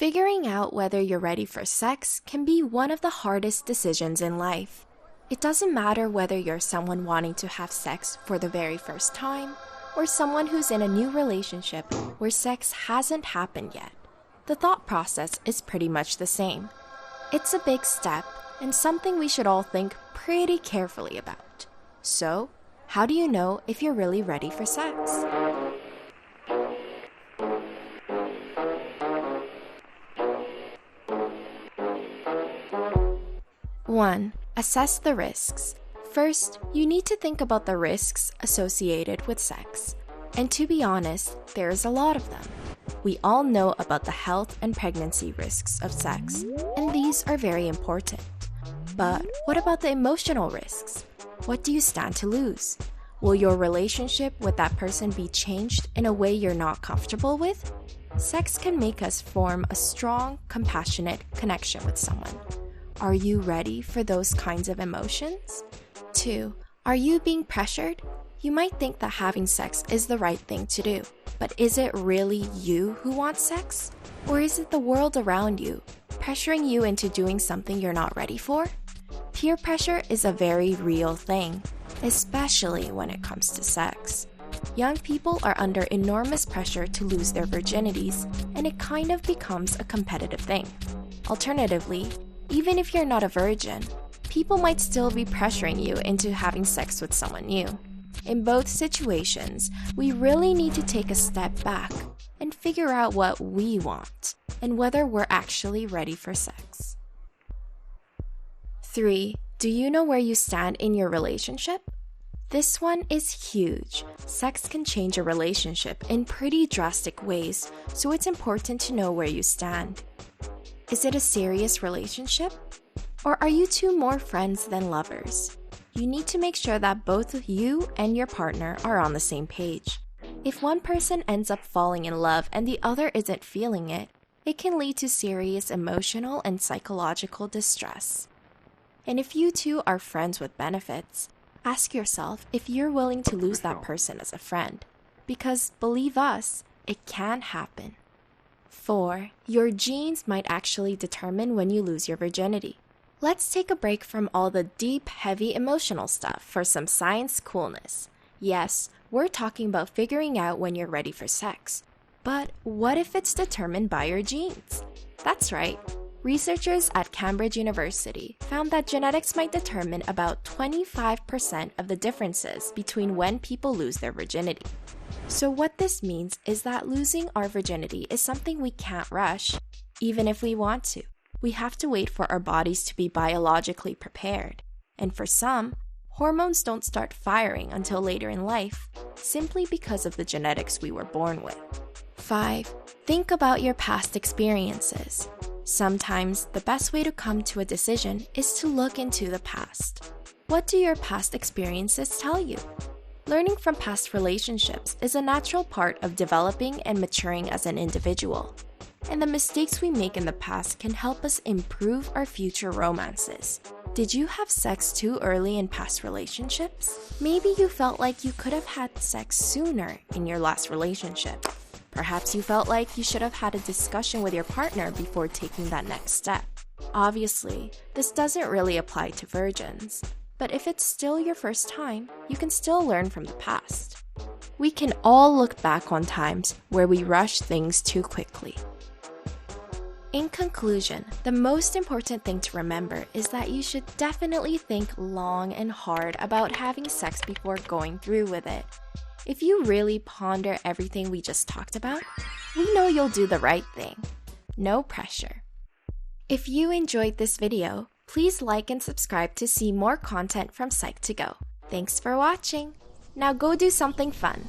Figuring out whether you're ready for sex can be one of the hardest decisions in life. It doesn't matter whether you're someone wanting to have sex for the very first time or someone who's in a new relationship where sex hasn't happened yet. The thought process is pretty much the same. It's a big step and something we should all think pretty carefully about. So, how do you know if you're really ready for sex? One, assess the risks. First, you need to think about the risks associated with sex. And to be honest, there's a lot of them. We all know about the health and pregnancy risks of sex, and these are very important. But what about the emotional risks? What do you stand to lose? Will your relationship with that person be changed in a way you're not comfortable with? Sex can make us form a strong, compassionate connection with someone. Are you ready for those kinds of emotions? 2. Are you being pressured? You might think that having sex is the right thing to do, but is it really you who wants sex? Or is it the world around you, pressuring you into doing something you're not ready for? Peer pressure is a very real thing, especially when it comes to sex. Young people are under enormous pressure to lose their virginities, and it kind of becomes a competitive thing. Alternatively, even if you're not a virgin, people might still be pressuring you into having sex with someone new. In both situations, we really need to take a step back and figure out what we want and whether we're actually ready for sex. 3. Do you know where you stand in your relationship? This one is huge. Sex can change a relationship in pretty drastic ways, so it's important to know where you stand. Is it a serious relationship? Or are you two more friends than lovers? You need to make sure that both you and your partner are on the same page. If one person ends up falling in love and the other isn't feeling it, it can lead to serious emotional and psychological distress. And if you two are friends with benefits, ask yourself if you're willing to lose that person as a friend. Because believe us, it can happen. 4. Your genes might actually determine when you lose your virginity. Let's take a break from all the deep, heavy emotional stuff for some science coolness. Yes, we're talking about figuring out when you're ready for sex. But what if it's determined by your genes? That's right. Researchers at Cambridge University found that genetics might determine about 25% of the differences between when people lose their virginity. So what this means is that losing our virginity is something we can't rush, even if we want to. We have to wait for our bodies to be biologically prepared. And for some, hormones don't start firing until later in life, simply because of the genetics we were born with. 5. Think about your past experiences. Sometimes the best way to come to a decision is to look into the past. What do your past experiences tell you? Learning from past relationships is a natural part of developing and maturing as an individual. And the mistakes we make in the past can help us improve our future romances. Did you have sex too early in past relationships? Maybe you felt like you could have had sex sooner in your last relationship. Perhaps you felt like you should have had a discussion with your partner before taking that next step. Obviously, this doesn't really apply to virgins, but if it's still your first time, you can still learn from the past. We can all look back on times where we rushed things too quickly. In conclusion, the most important thing to remember is that you should definitely think long and hard about having sex before going through with it. If you really ponder everything we just talked about, we know you'll do the right thing. No pressure. If you enjoyed this video, please like and subscribe to see more content from Psych2Go. Thanks for watching. Now go do something fun.